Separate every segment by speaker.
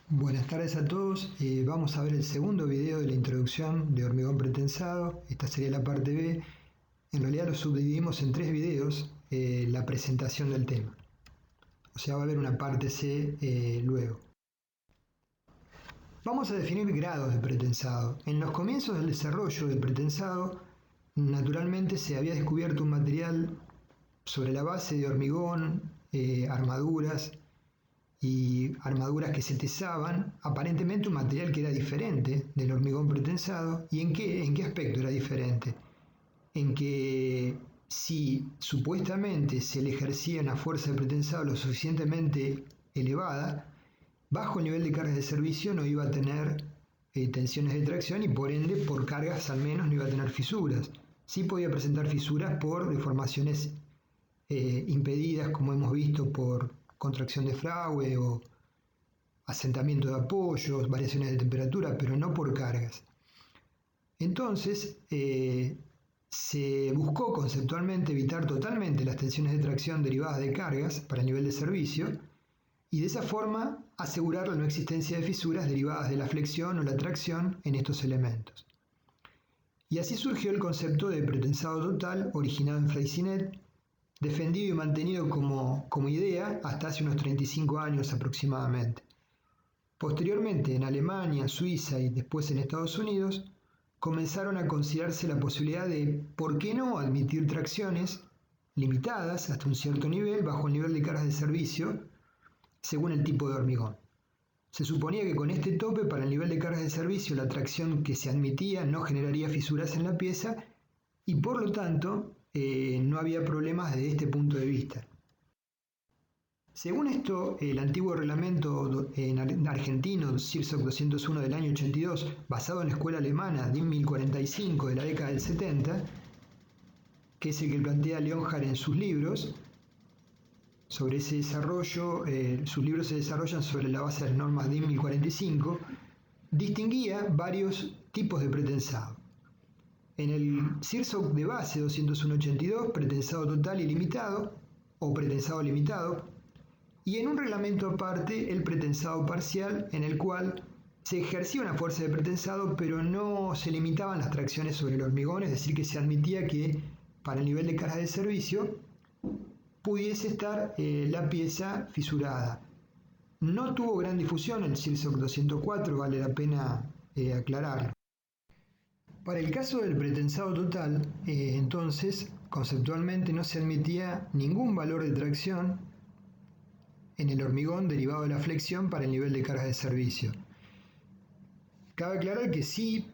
Speaker 1: Buenas tardes a todos. Vamos a ver el segundo video de la introducción de hormigón pretensado. Esta sería la parte B. En realidad lo subdividimos en 3 videos, la presentación del tema. O sea, va a haber una parte C luego. Vamos a definir grados de pretensado. En los comienzos del desarrollo del pretensado, naturalmente se había descubierto un material sobre la base de hormigón, armaduras que se tesaban, aparentemente un material que era diferente del hormigón pretensado. ¿Y en qué aspecto era diferente? En que si supuestamente se le ejercía una fuerza de pretensado lo suficientemente elevada, bajo el nivel de cargas de servicio no iba a tener tensiones de tracción y por ende por cargas al menos no iba a tener fisuras. Sí podía presentar fisuras por deformaciones impedidas, como hemos visto, por contracción de fragua o asentamiento de apoyos, variaciones de temperatura, pero no por cargas. Entonces, se buscó conceptualmente evitar totalmente las tensiones de tracción derivadas de cargas para el nivel de servicio y de esa forma asegurar la no existencia de fisuras derivadas de la flexión o la tracción en estos elementos. Y así surgió el concepto de pretensado total, originado en Freycinet, defendido y mantenido como idea hasta hace unos 35 años aproximadamente. Posteriormente, en Alemania, Suiza y después en Estados Unidos, comenzaron a considerarse la posibilidad de, ¿por qué no?, admitir tracciones limitadas hasta un cierto nivel bajo el nivel de cargas de servicio según el tipo de hormigón. Se suponía que con este tope para el nivel de cargas de servicio la tracción que se admitía no generaría fisuras en la pieza y por lo tanto no había problemas desde este punto de vista. Según esto, el antiguo reglamento argentino CIRSOC 201 del año 82, basado en la escuela alemana DIN 1045 de la década del 70, que es el que plantea Leonhardt en sus libros, sobre ese desarrollo, sus libros se desarrollan sobre la base de las normas DIN 1045, distinguía varios tipos de pretensado. En el CIRSOC de base 201.82, pretensado total y limitado, o pretensado limitado, y en un reglamento aparte, el pretensado parcial, en el cual se ejercía una fuerza de pretensado, pero no se limitaban las tracciones sobre el hormigón, es decir, que se admitía que para el nivel de carga de servicio pudiese estar la pieza fisurada. No tuvo gran difusión el CIRSOC 204, vale la pena aclararlo. Para el caso del pretensado total, entonces, conceptualmente no se admitía ningún valor de tracción en el hormigón derivado de la flexión para el nivel de carga de servicio. Cabe aclarar que sí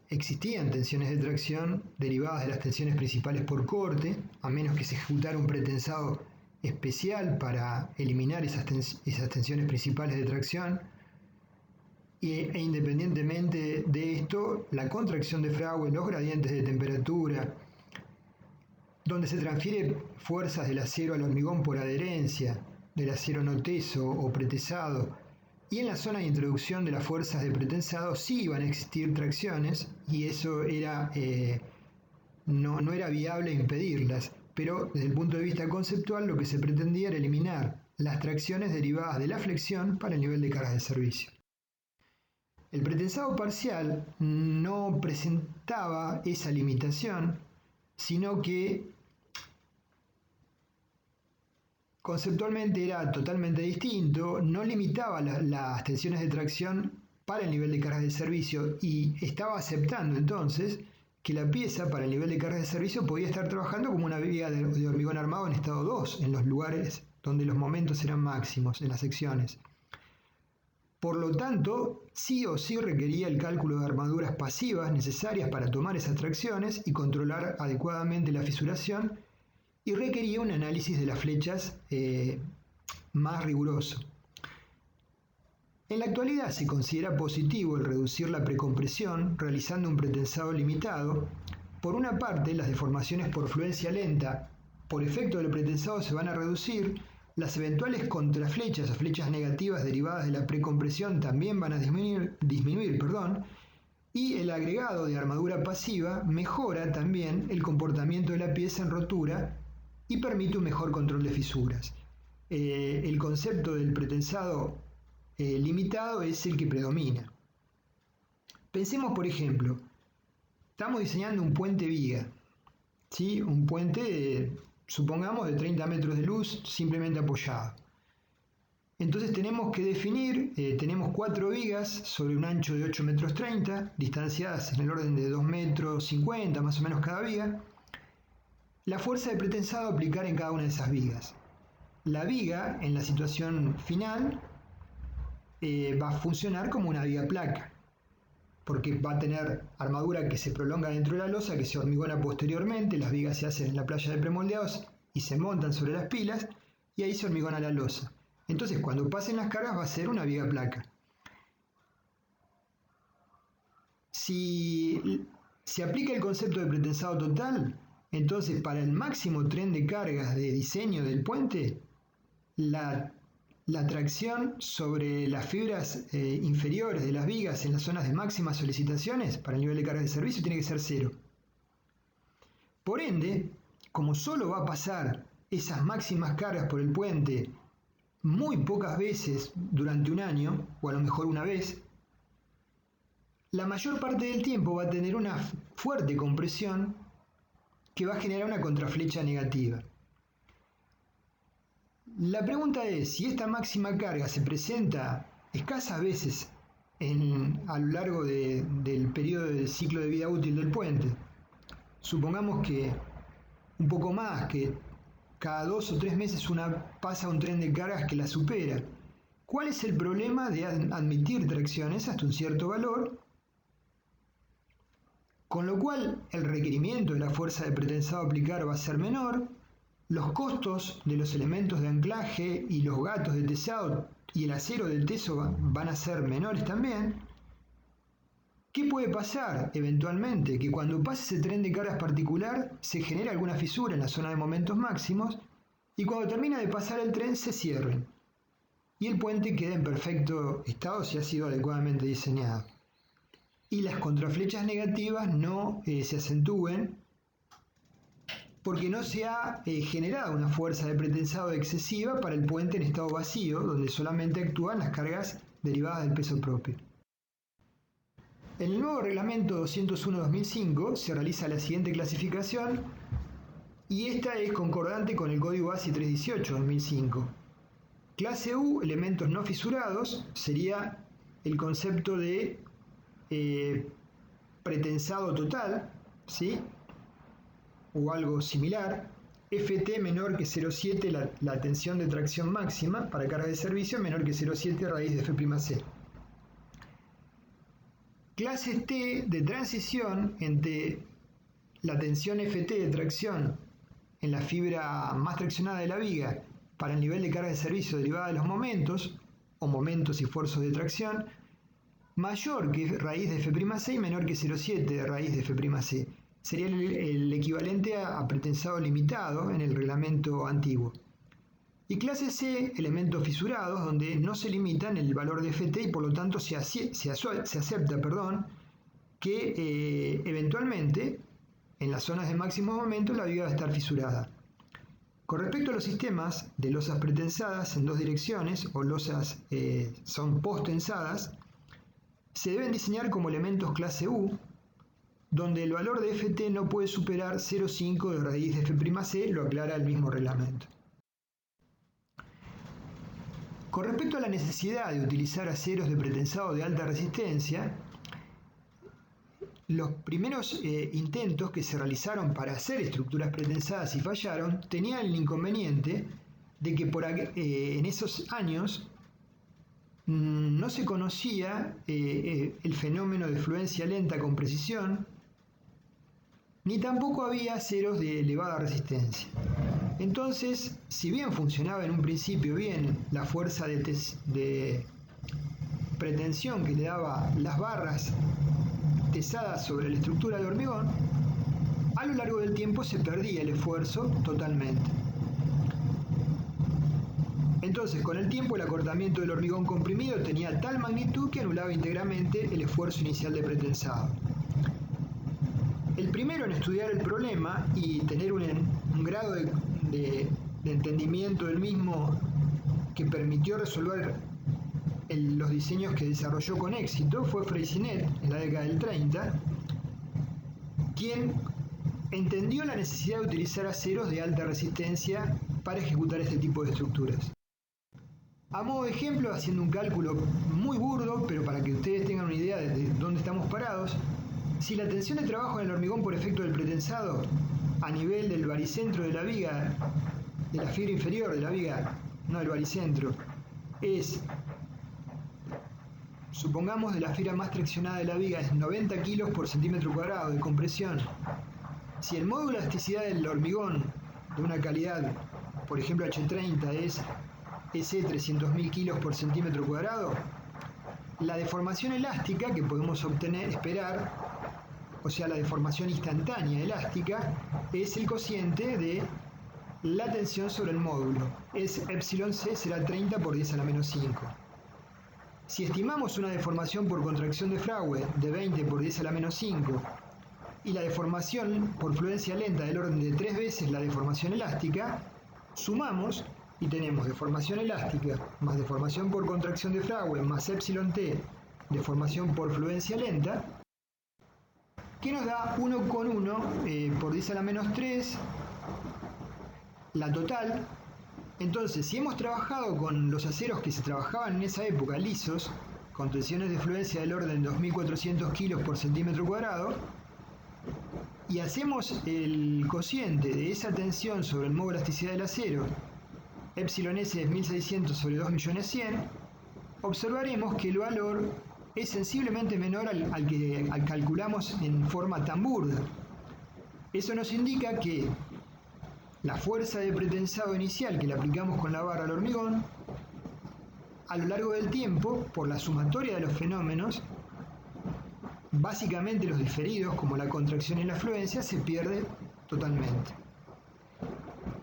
Speaker 1: existían tensiones de tracción derivadas de las tensiones principales por corte, a menos que se ejecutara un pretensado especial para eliminar esas tensiones principales de tracción. E independientemente de esto, la contracción de fragua, los gradientes de temperatura, donde se transfiere fuerzas del acero al hormigón por adherencia, del acero no teso o pretesado, y en la zona de introducción de las fuerzas de pretensado sí iban a existir tracciones, y eso no era viable impedirlas, pero desde el punto de vista conceptual lo que se pretendía era eliminar las tracciones derivadas de la flexión para el nivel de cargas de servicio. El pretensado parcial no presentaba esa limitación, sino que conceptualmente era totalmente distinto, no limitaba las tensiones de tracción para el nivel de cargas de servicio y estaba aceptando entonces que la pieza para el nivel de cargas de servicio podía estar trabajando como una viga de hormigón armado en estado 2, en los lugares donde los momentos eran máximos, en las secciones. Por lo tanto, sí o sí requería el cálculo de armaduras pasivas necesarias para tomar esas tracciones y controlar adecuadamente la fisuración, y requería un análisis de las flechas más riguroso. En la actualidad se considera positivo el reducir la precompresión realizando un pretensado limitado. Por una parte, las deformaciones por fluencia lenta por efecto del pretensado se van a reducir, las eventuales contraflechas o flechas negativas derivadas de la precompresión también van a disminuir, y el agregado de armadura pasiva mejora también el comportamiento de la pieza en rotura y permite un mejor control de fisuras. El concepto del pretensado limitado es el que predomina. Pensemos, por ejemplo, estamos diseñando un puente viga, ¿sí? Un puente, supongamos, de 30 metros de luz simplemente apoyado. Entonces tenemos que definir, tenemos 4 vigas sobre un ancho de 8 metros 30, distanciadas en el orden de 2 metros 50 más o menos cada viga, la fuerza de pretensado a aplicar en cada una de esas vigas. La viga, en la situación final, va a funcionar como una viga placa, porque va a tener armadura que se prolonga dentro de la losa, que se hormigona posteriormente, las vigas se hacen en la playa de premoldeados y se montan sobre las pilas, y ahí se hormigona la losa. Entonces, cuando pasen las cargas va a ser una viga placa. Si se aplica el concepto de pretensado total, entonces para el máximo tren de cargas de diseño del puente, la tracción sobre las fibras inferiores de las vigas en las zonas de máximas solicitaciones para el nivel de carga de servicio tiene que ser 0. Por ende, como solo va a pasar esas máximas cargas por el puente muy pocas veces durante un año, o a lo mejor una vez, la mayor parte del tiempo va a tener una fuerte compresión que va a generar una contraflecha negativa. La pregunta es, si esta máxima carga se presenta escasas veces a lo largo del periodo del ciclo de vida útil del puente, supongamos que un poco más, que cada 2 o 3 meses pasa un tren de cargas que la supera. ¿Cuál es el problema de admitir tracciones hasta un cierto valor? Con lo cual el requerimiento de la fuerza de pretensado a aplicar va a ser menor, los costos de los elementos de anclaje y los gatos de tesado y el acero del teso van a ser menores también. ¿Qué puede pasar eventualmente? Que cuando pase ese tren de cargas particular se genera alguna fisura en la zona de momentos máximos y cuando termina de pasar el tren se cierren y el puente queda en perfecto estado si ha sido adecuadamente diseñado. Y las contraflechas negativas no se acentúen porque no se ha generado una fuerza de pretensado excesiva para el puente en estado vacío, donde solamente actúan las cargas derivadas del peso propio. En el nuevo reglamento 201-2005 se realiza la siguiente clasificación y esta es concordante con el código ASI 318-2005. Clase U, elementos no fisurados, sería el concepto de pretensado total, ¿sí? O algo similar. FT menor que 0,7 la tensión de tracción máxima para carga de servicio, menor que 0,7 raíz de F'C. Clases T de transición entre la tensión FT de tracción en la fibra más traccionada de la viga para el nivel de carga de servicio derivada de los momentos, o momentos y fuerzas de tracción, mayor que raíz de F'C y menor que 0,7 de raíz de F'C. Sería el equivalente a pretensado limitado en el reglamento antiguo. Y clase C, elementos fisurados, donde no se limitan el valor de FT y por lo tanto se acepta que eventualmente en las zonas de máximo momento la viga va a estar fisurada. Con respecto a los sistemas de losas pretensadas en 2 direcciones o losas son post-tensadas, se deben diseñar como elementos clase U, donde el valor de FT no puede superar 0,5 de raíz de F'C, lo aclara el mismo reglamento. Con respecto a la necesidad de utilizar aceros de pretensado de alta resistencia, los primeros intentos que se realizaron para hacer estructuras pretensadas y fallaron tenían el inconveniente de que en esos años no se conocía el fenómeno de fluencia lenta con precisión, ni tampoco había aceros de elevada resistencia. Entonces, si bien funcionaba en un principio bien la fuerza de pretensión que le daba las barras tesadas sobre la estructura de hormigón, a lo largo del tiempo se perdía el esfuerzo totalmente. Entonces, con el tiempo el acortamiento del hormigón comprimido tenía tal magnitud que anulaba íntegramente el esfuerzo inicial de pretensado. El primero en estudiar el problema y tener un grado de entendimiento del mismo que permitió resolver los diseños que desarrolló con éxito fue Freycinet en la década del 30, quien entendió la necesidad de utilizar aceros de alta resistencia para ejecutar este tipo de estructuras. A modo de ejemplo, haciendo un cálculo muy burdo, pero para que ustedes tengan una idea de dónde estamos parados, si la tensión de trabajo en el hormigón por efecto del pretensado a nivel del baricentro de la viga, de la fibra inferior de la viga, no del baricentro, es, supongamos, de la fibra más traccionada de la viga, es 90 kilos por centímetro cuadrado de compresión. Si el módulo de elasticidad del hormigón de una calidad, por ejemplo H30, es 300.000 kilos por centímetro cuadrado, la deformación elástica que podemos esperar, o sea, la deformación instantánea elástica, es el cociente de la tensión sobre el módulo. Es epsilon c será 30 por 10 a la menos 5. Si estimamos una deformación por contracción de Fraude de 20 por 10 a la menos 5 y la deformación por fluencia lenta del orden de 3 veces la deformación elástica, sumamos y tenemos deformación elástica más deformación por contracción de Fraude más epsilon t, deformación por fluencia lenta, que nos da 1,1 por 10 a la menos 3, la total. Entonces, si hemos trabajado con los aceros que se trabajaban en esa época lisos, con tensiones de fluencia del orden de 2.400 kilos por centímetro cuadrado, y hacemos el cociente de esa tensión sobre el módulo de elasticidad del acero, epsilon s es 1600 sobre 2.100.000, observaremos que el valor es sensiblemente menor al que calculamos en forma tan burda. Eso nos indica que la fuerza de pretensado inicial que le aplicamos con la barra al hormigón, a lo largo del tiempo, por la sumatoria de los fenómenos, básicamente los diferidos, como la contracción y la fluencia, se pierde totalmente.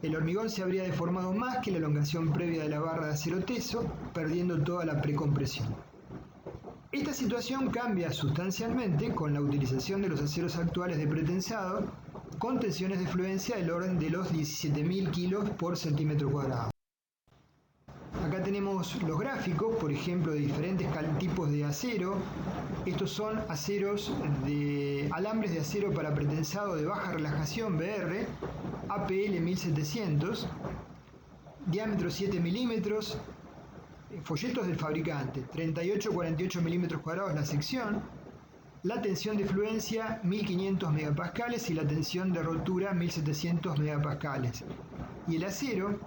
Speaker 1: El hormigón se habría deformado más que la elongación previa de la barra de acero teso, perdiendo toda la precompresión. Esta situación cambia sustancialmente con la utilización de los aceros actuales de pretensado con tensiones de fluencia del orden de los 17.000 kilos por centímetro cuadrado. Acá tenemos los gráficos, por ejemplo, de diferentes tipos de acero. Estos son alambres de acero para pretensado de baja relajación BR, APL 1700, diámetro 7 milímetros, folletos del fabricante, 38-48 milímetros cuadrados la sección, la tensión de fluencia 1500 megapascales y la tensión de rotura 1700 megapascales. Y el acero,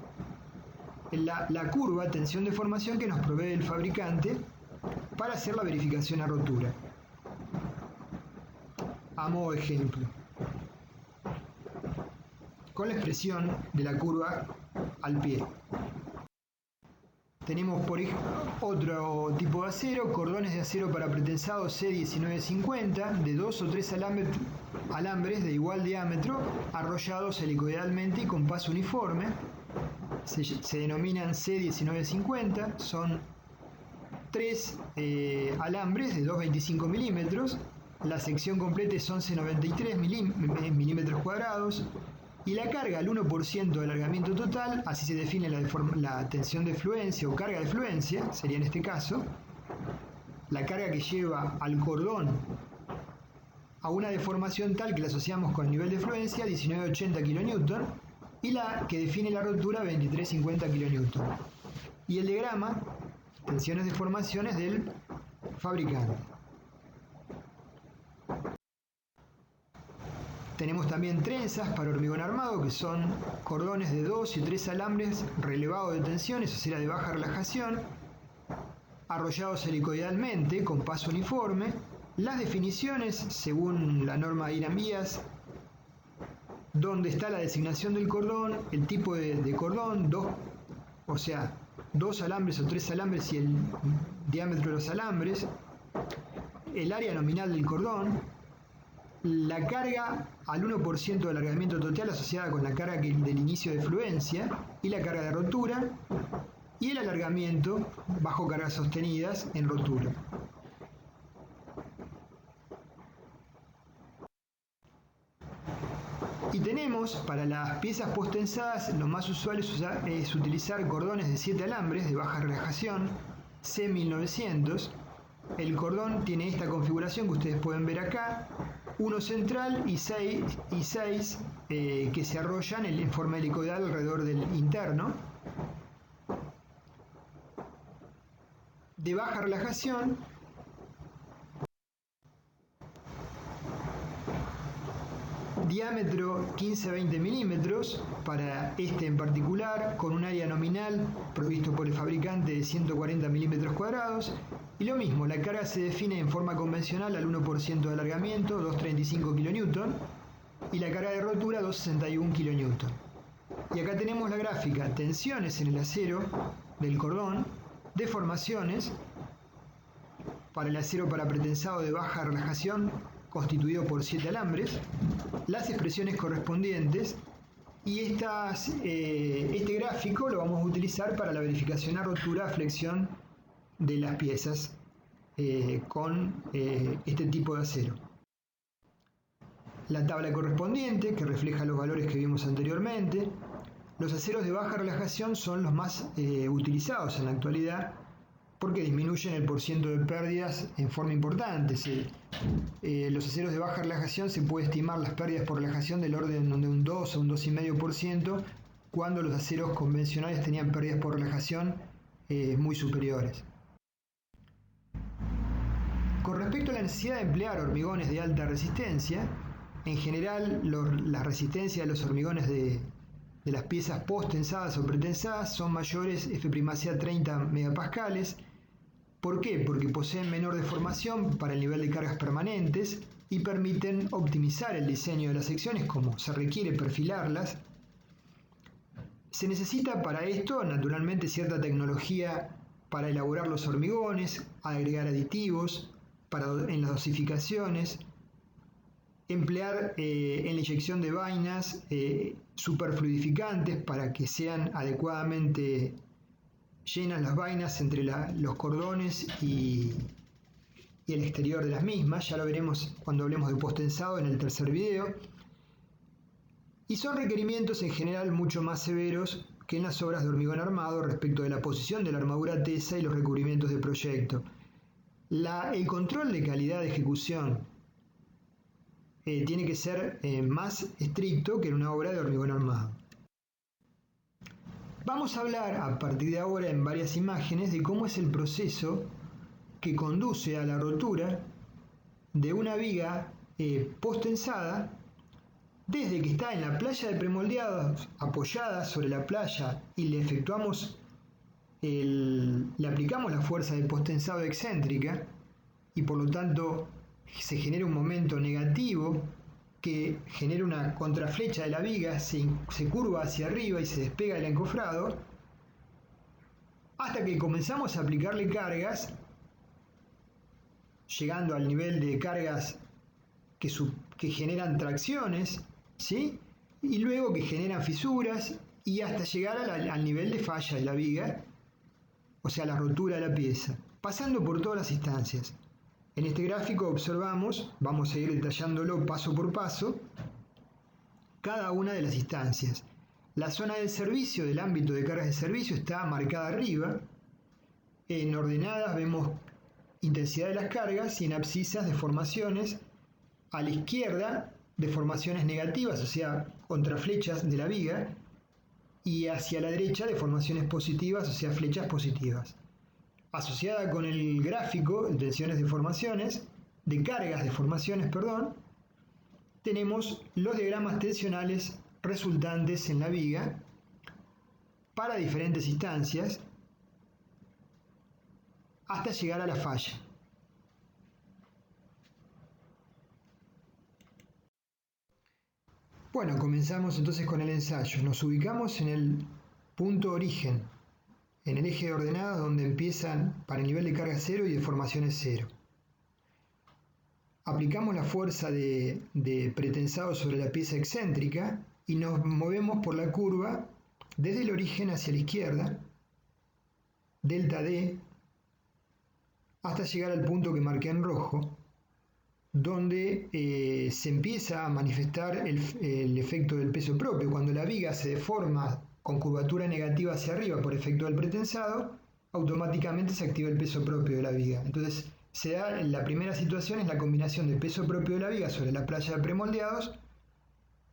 Speaker 1: la curva tensión de formación que nos provee el fabricante para hacer la verificación a rotura. A modo de ejemplo, con la expresión de la curva al pie. Tenemos por otro tipo de acero, cordones de acero para pretensado C1950 de 2 o 3 alambres de igual diámetro, arrollados helicoidalmente y con paso uniforme. Se denominan C1950, son 3 alambres de 2,25 milímetros, la sección completa es 11,93 milímetros cuadrados, y la carga al 1% del alargamiento total, así se define la tensión de fluencia o carga de fluencia, sería en este caso, la carga que lleva al cordón a una deformación tal que la asociamos con el nivel de fluencia, 19,80 kN, y la que define la rotura, 23,50 kN. Y el diagrama, tensiones de formaciones del fabricante. Tenemos también trenzas para hormigón armado, que son cordones de 2 y 3 alambres relevados de tensión, eso será de baja relajación, arrollados helicoidalmente con paso uniforme. Las definiciones, según la norma IRAM-IAS, donde está la designación del cordón, el tipo de cordón, dos alambres o 3 alambres y el diámetro de los alambres, el área nominal del cordón, la carga al 1% del alargamiento total asociada con la carga del inicio de fluencia y la carga de rotura, y el alargamiento bajo cargas sostenidas en rotura. Y tenemos, para las piezas postensadas, lo más usual es utilizar cordones de 7 alambres de baja relajación, C1900. El cordón tiene esta configuración que ustedes pueden ver acá, uno central y seis que se arrollan en forma helicoidal alrededor del interno. De baja relajación, diámetro 15-20 milímetros para este en particular, con un área nominal provisto por el fabricante de 140 milímetros cuadrados. Y lo mismo, la carga se define en forma convencional al 1% de alargamiento, 235 kN, y la carga de rotura 261 kN. Y acá tenemos la gráfica, tensiones en el acero del cordón, deformaciones para el acero para pretensado de baja relajación constituido por 7 alambres, las expresiones correspondientes, y este gráfico lo vamos a utilizar para la verificación a rotura, flexión de las piezas con este tipo de acero. La tabla correspondiente que refleja los valores que vimos anteriormente. Los aceros de baja relajación son los más utilizados en la actualidad porque disminuyen el porciento de pérdidas en forma importante. Los aceros de baja relajación se puede estimar las pérdidas por relajación del orden de un 2 a un 2,5%, cuando los aceros convencionales tenían pérdidas por relajación muy superiores. Con respecto a la necesidad de emplear hormigones de alta resistencia, en general la resistencia de los hormigones de las piezas post-tensadas o pretensadas son mayores F'A a 30 megapascales. ¿Por qué? Porque poseen menor deformación para el nivel de cargas permanentes y permiten optimizar el diseño de las secciones como se requiere perfilarlas. Se necesita para esto naturalmente cierta tecnología para elaborar los hormigones, agregar aditivos en las dosificaciones, emplear en la inyección de vainas superfluidificantes para que sean adecuadamente llenas las vainas entre los cordones y el exterior de las mismas. Ya lo veremos cuando hablemos de post-tensado en el tercer video. Y son requerimientos en general mucho más severos que en las obras de hormigón armado respecto de la posición de la armadura tesa y los recubrimientos de proyecto. El control de calidad de ejecución tiene que ser más estricto que en una obra de hormigón armado. Vamos a hablar a partir de ahora en varias imágenes de cómo es el proceso que conduce a la rotura de una viga post-tensada desde que está en la playa de premoldeados apoyada sobre la playa y le aplicamos la fuerza de post-tensado excéntrica y por lo tanto se genera un momento negativo que genera una contraflecha de la viga, se curva hacia arriba y se despega del encofrado, hasta que comenzamos a aplicarle cargas, llegando al nivel de cargas que generan tracciones, ¿sí? Y luego que generan fisuras y hasta llegar al nivel de falla de la viga, o sea, la rotura de la pieza, pasando por todas las instancias. En este gráfico observamos, vamos a ir detallándolo paso por paso, cada una de las instancias. La zona del servicio, del ámbito de cargas de servicio, está marcada arriba. En ordenadas vemos intensidad de las cargas y en abscisas deformaciones. A la izquierda, deformaciones negativas, o sea, contraflechas de la viga. Y hacia la derecha, deformaciones positivas, o sea, flechas positivas. Asociada con el gráfico de tensiones de cargas deformaciones, tenemos los diagramas tensionales resultantes en la viga para diferentes instancias hasta llegar a la falla. Bueno, comenzamos entonces con el ensayo. Nos ubicamos en el punto origen, en el eje de ordenadas donde empiezan para el nivel de carga 0 y deformaciones 0. Aplicamos la fuerza de pretensado sobre la pieza excéntrica y nos movemos por la curva desde el origen hacia la izquierda, delta D, hasta llegar al punto que marqué en rojo, donde se empieza a manifestar el efecto del peso propio. Cuando la viga se deforma con curvatura negativa hacia arriba por efecto del pretensado, automáticamente se activa el peso propio de la viga. Entonces, la primera situación es la combinación del peso propio de la viga sobre la playa de premoldeados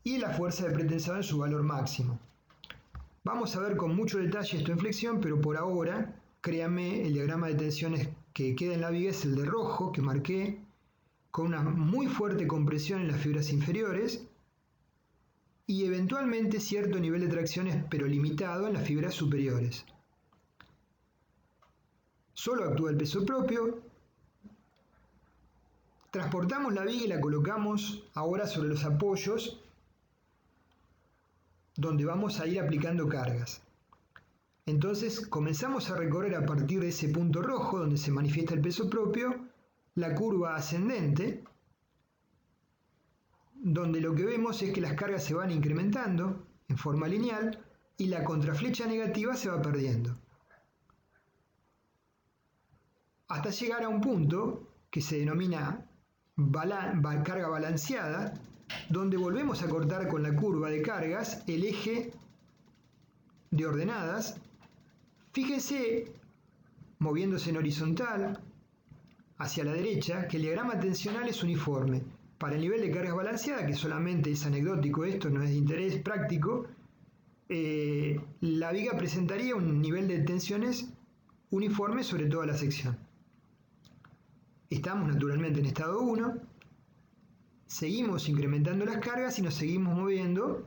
Speaker 1: y la fuerza de pretensado en su valor máximo. Vamos a ver con mucho detalle esto en flexión, pero por ahora, créanme, el diagrama de tensiones que queda en la viga es el de rojo que marqué, con una muy fuerte compresión en las fibras inferiores y eventualmente cierto nivel de tracciones, pero limitado, en las fibras superiores. Solo actúa el peso propio. Transportamos la viga y la colocamos ahora sobre los apoyos donde vamos a ir aplicando cargas. Entonces comenzamos a recorrer a partir de ese punto rojo donde se manifiesta el peso propio la curva ascendente, donde lo que vemos es que las cargas se van incrementando en forma lineal y la contraflecha negativa se va perdiendo, hasta llegar a un punto que se denomina carga balanceada, donde volvemos a cortar con la curva de cargas el eje de ordenadas. Fíjense, moviéndose en horizontal hacia la derecha, que el diagrama tensional es uniforme. Para el nivel de cargas balanceadas, que solamente es anecdótico, esto no es de interés práctico, la viga presentaría un nivel de tensiones uniforme sobre toda la sección. Estamos naturalmente en estado 1, seguimos incrementando las cargas y nos seguimos moviendo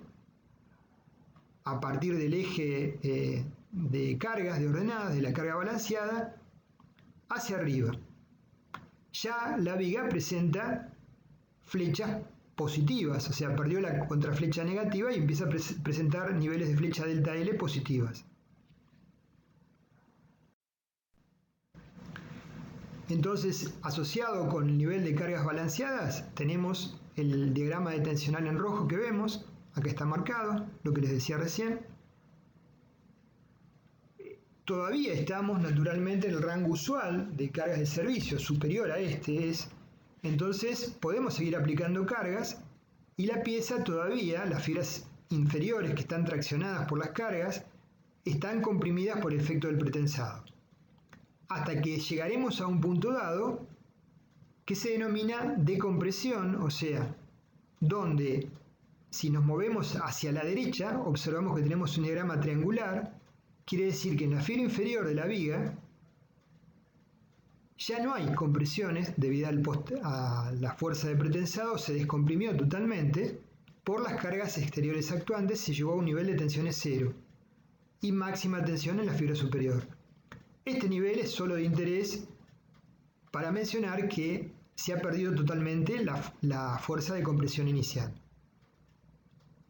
Speaker 1: a partir del eje de cargas, de ordenadas, de la carga balanceada, hacia arriba. Ya la viga presenta flechas positivas, o sea, perdió la contraflecha negativa y empieza a presentar niveles de flecha delta L positivas. Entonces, asociado con el nivel de cargas balanceadas, tenemos el diagrama de tensional en rojo que vemos, acá está marcado, lo que les decía recién. Todavía estamos naturalmente en el rango usual de cargas de servicio, superior a este es. Entonces podemos seguir aplicando cargas y la pieza todavía, las fibras inferiores que están traccionadas por las cargas, están comprimidas por el efecto del pretensado. Hasta que llegaremos a un punto dado que se denomina decompresión, o sea, donde si nos movemos hacia la derecha, observamos que tenemos un diagrama triangular. Quiere decir que en la fibra inferior de la viga ya no hay compresiones debido a la fuerza de pretensado, se descomprimió totalmente por las cargas exteriores actuantes, se llegó a un nivel de tensiones 0 y máxima tensión en la fibra superior. Este nivel es solo de interés para mencionar que se ha perdido totalmente la fuerza de compresión inicial.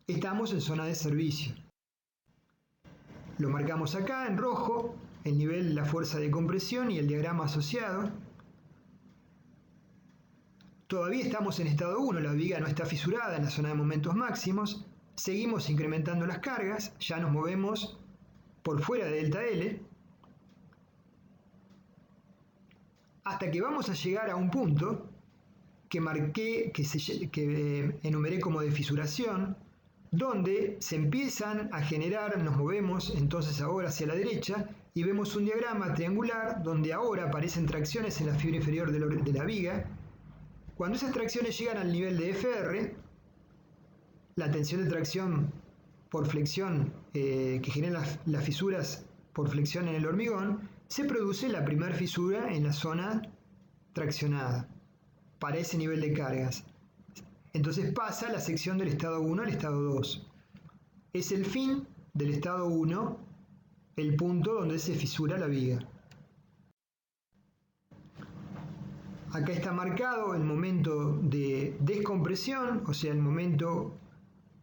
Speaker 1: Estamos en zona de servicio. Lo marcamos acá en rojo, el nivel, la fuerza de compresión y el diagrama asociado. Todavía estamos en estado 1, la viga no está fisurada en la zona de momentos máximos. Seguimos incrementando las cargas, ya nos movemos por fuera de delta L, hasta que vamos a llegar a un punto que marqué, que enumeré como de fisuración, donde se empiezan a generar, nos movemos entonces ahora hacia la derecha y vemos un diagrama triangular donde ahora aparecen tracciones en la fibra inferior de la viga. Cuando esas tracciones llegan al nivel de FR, la tensión de tracción por flexión que generan las fisuras por flexión en el hormigón, se produce la primera fisura en la zona traccionada para ese nivel de cargas. Entonces pasa la sección del estado 1 al estado 2. Es el fin del estado 1, el punto donde se fisura la viga. Acá está marcado el momento de descompresión, o sea, el momento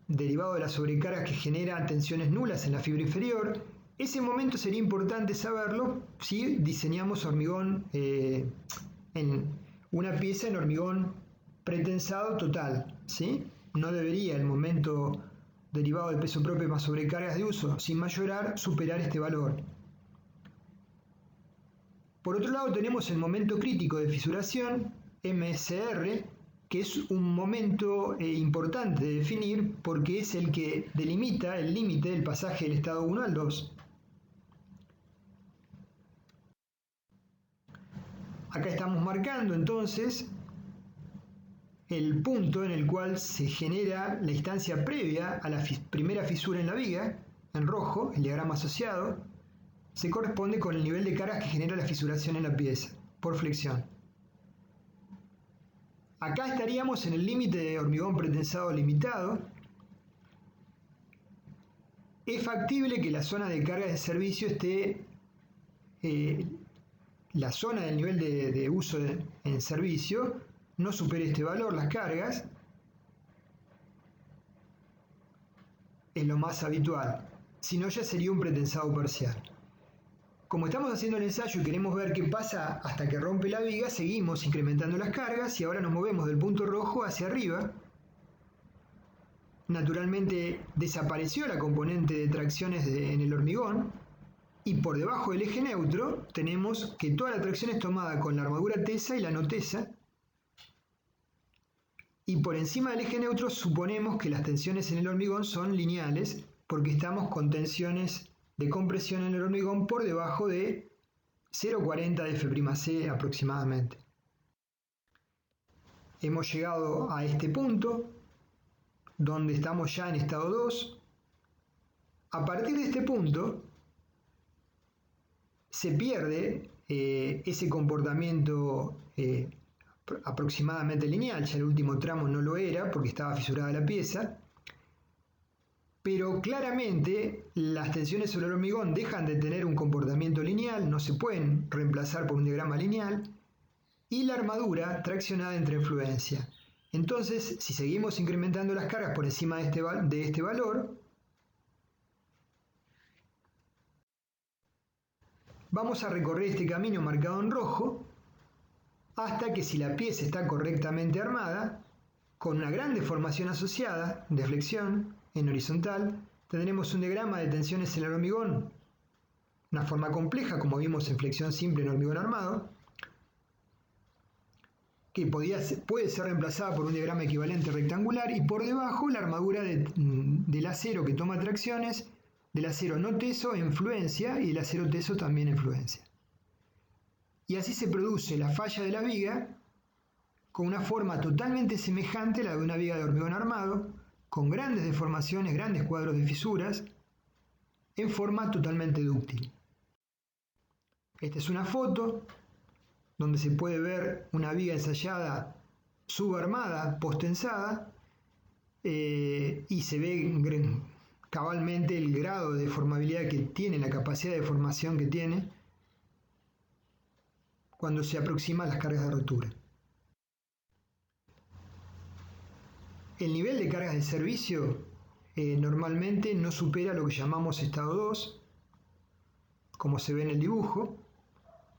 Speaker 1: derivado de la sobrecarga que genera tensiones nulas en la fibra inferior. Ese momento sería importante saberlo si diseñamos hormigón en una pieza en hormigón pretensado total, ¿sí? No debería el momento derivado del peso propio más sobrecargas de uso sin mayorar superar este valor. Por otro lado tenemos el momento crítico de fisuración, MSR, que es un momento importante de definir porque es el que delimita el límite del pasaje del estado 1 al 2. Acá estamos marcando entonces el punto en el cual se genera la instancia previa a la primera fisura en la viga, en rojo, el diagrama asociado, se corresponde con el nivel de cargas que genera la fisuración en la pieza, por flexión. Acá estaríamos en el límite de hormigón pretensado limitado. Es factible que la zona de carga de servicio esté, la zona del nivel de uso en servicio, no supere este valor, las cargas, es lo más habitual, si no ya sería un pretensado parcial. Como estamos haciendo el ensayo y queremos ver qué pasa hasta que rompe la viga, seguimos incrementando las cargas y ahora nos movemos del punto rojo hacia arriba. Naturalmente desapareció la componente de tracciones en el hormigón y por debajo del eje neutro tenemos que toda la tracción es tomada con la armadura tesa y la no tesa. Y por encima del eje neutro suponemos que las tensiones en el hormigón son lineales porque estamos con tensiones de compresión en el hormigón por debajo de 0,40 de F'C aproximadamente. Hemos llegado a este punto donde estamos ya en estado 2. A partir de este punto se pierde ese comportamiento aproximadamente lineal, ya el último tramo no lo era porque estaba fisurada la pieza, pero claramente las tensiones sobre el hormigón dejan de tener un comportamiento lineal, no se pueden reemplazar por un diagrama lineal, y la armadura traccionada entra en fluencia. Entonces, si seguimos incrementando las cargas por encima de este valor, vamos a recorrer este camino marcado en rojo hasta que si la pieza está correctamente armada, con una gran deformación asociada de flexión en horizontal, tendremos un diagrama de tensiones en el hormigón, una forma compleja como vimos en flexión simple en hormigón armado, que puede ser reemplazada por un diagrama equivalente rectangular y por debajo la armadura del acero que toma tracciones, del acero no teso en fluencia y el acero teso también en fluencia. Y así se produce la falla de la viga con una forma totalmente semejante a la de una viga de hormigón armado, con grandes deformaciones, grandes cuadros de fisuras, en forma totalmente dúctil. Esta es una foto donde se puede ver una viga ensayada subarmada, postensada, y se ve cabalmente el grado de deformabilidad que tiene, la capacidad de deformación que tiene cuando se aproximan las cargas de rotura. El nivel de cargas de servicio normalmente no supera lo que llamamos estado 2, como se ve en el dibujo.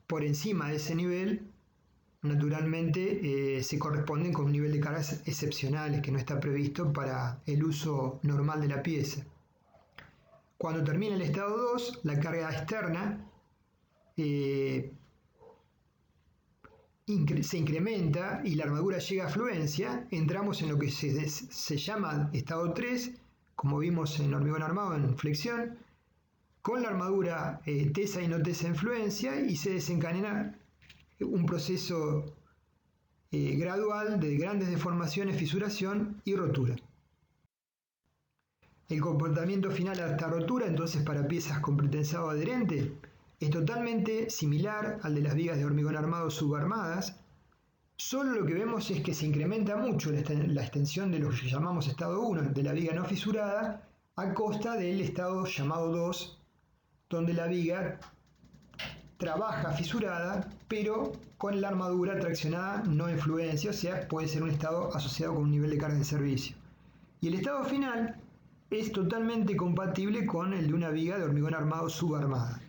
Speaker 1: Por encima de ese nivel, naturalmente, se corresponden con un nivel de cargas excepcionales que no está previsto para el uso normal de la pieza. Cuando termina el estado 2, la carga externa se incrementa y la armadura llega a fluencia, entramos en lo que se llama estado 3, como vimos en hormigón armado en flexión, con la armadura tesa y no tesa en fluencia, y se desencadena un proceso gradual de grandes deformaciones, fisuración y rotura. El comportamiento final hasta rotura, entonces, para piezas con pretensado adherente, es totalmente similar al de las vigas de hormigón armado subarmadas. Solo lo que vemos es que se incrementa mucho la extensión de lo que llamamos estado 1, de la viga no fisurada, a costa del estado llamado 2, donde la viga trabaja fisurada, pero con la armadura traccionada no en fluencia, o sea, puede ser un estado asociado con un nivel de carga de servicio. Y el estado final es totalmente compatible con el de una viga de hormigón armado subarmada.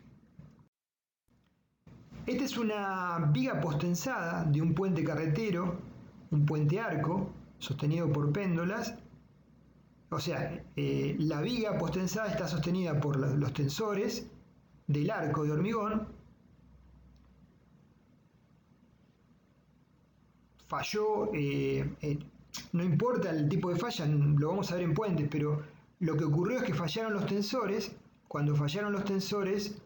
Speaker 1: Esta es una viga postensada de un puente carretero, un puente arco, sostenido por péndolas. O sea, la viga postensada está sostenida por los tensores del arco de hormigón. Falló, no importa el tipo de falla, lo vamos a ver en puentes, pero lo que ocurrió es que fallaron los tensores. Cuando fallaron los tensores,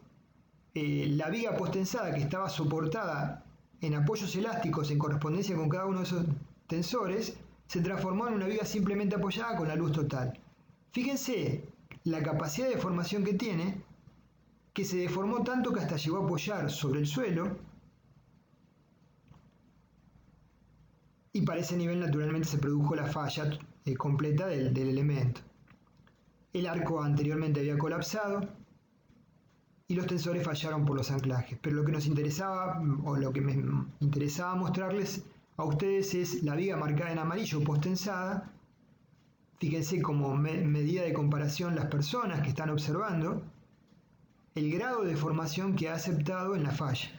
Speaker 1: la viga postensada que estaba soportada en apoyos elásticos en correspondencia con cada uno de esos tensores, se transformó en una viga simplemente apoyada con la luz total. Fíjense la capacidad de deformación que tiene, que se deformó tanto que hasta llegó a apoyar sobre el suelo, y para ese nivel naturalmente se produjo la falla completa del elemento. El arco anteriormente había colapsado y los tensores fallaron por los anclajes, pero lo que nos interesaba, o lo que me interesaba mostrarles a ustedes, es la viga marcada en amarillo posttensada. Fíjense como medida de comparación las personas que están observando el grado de deformación que ha aceptado en la falla.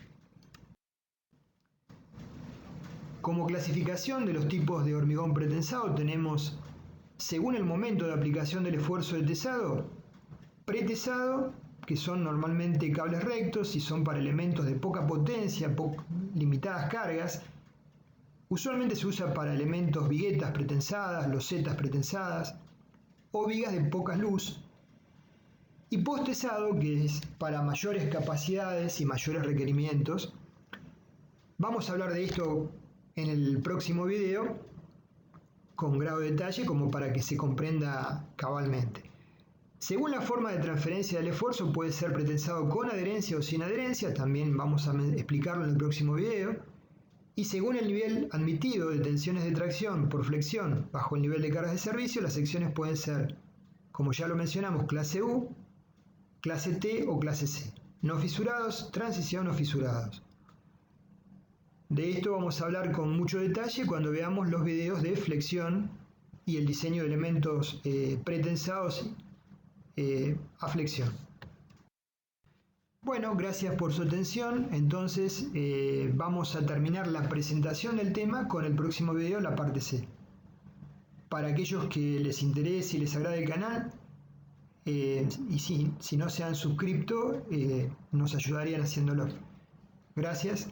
Speaker 1: Como clasificación de los tipos de hormigón pretensado tenemos, según el momento de aplicación del esfuerzo de tesado, pretesado, que son normalmente cables rectos y son para elementos de poca potencia, limitadas cargas. Usualmente se usa para elementos viguetas pretensadas, losetas pretensadas o vigas de poca luz. Y posttesado, que es para mayores capacidades y mayores requerimientos. Vamos a hablar de esto en el próximo video con grado de detalle como para que se comprenda cabalmente. Según la forma de transferencia del esfuerzo puede ser pretensado con adherencia o sin adherencia, también vamos a explicarlo en el próximo video. Y según el nivel admitido de tensiones de tracción por flexión bajo el nivel de cargas de servicio, las secciones pueden ser, como ya lo mencionamos, clase U, clase T o clase C. No fisurados, transición o fisurados. De esto vamos a hablar con mucho detalle cuando veamos los videos de flexión y el diseño de elementos pretensados a flexión. Bueno, gracias por su atención. Entonces vamos a terminar la presentación del tema con el próximo video, la parte C. Para aquellos que les interese y les agrade el canal, y si no se han suscrito, nos ayudarían haciéndolo. Gracias.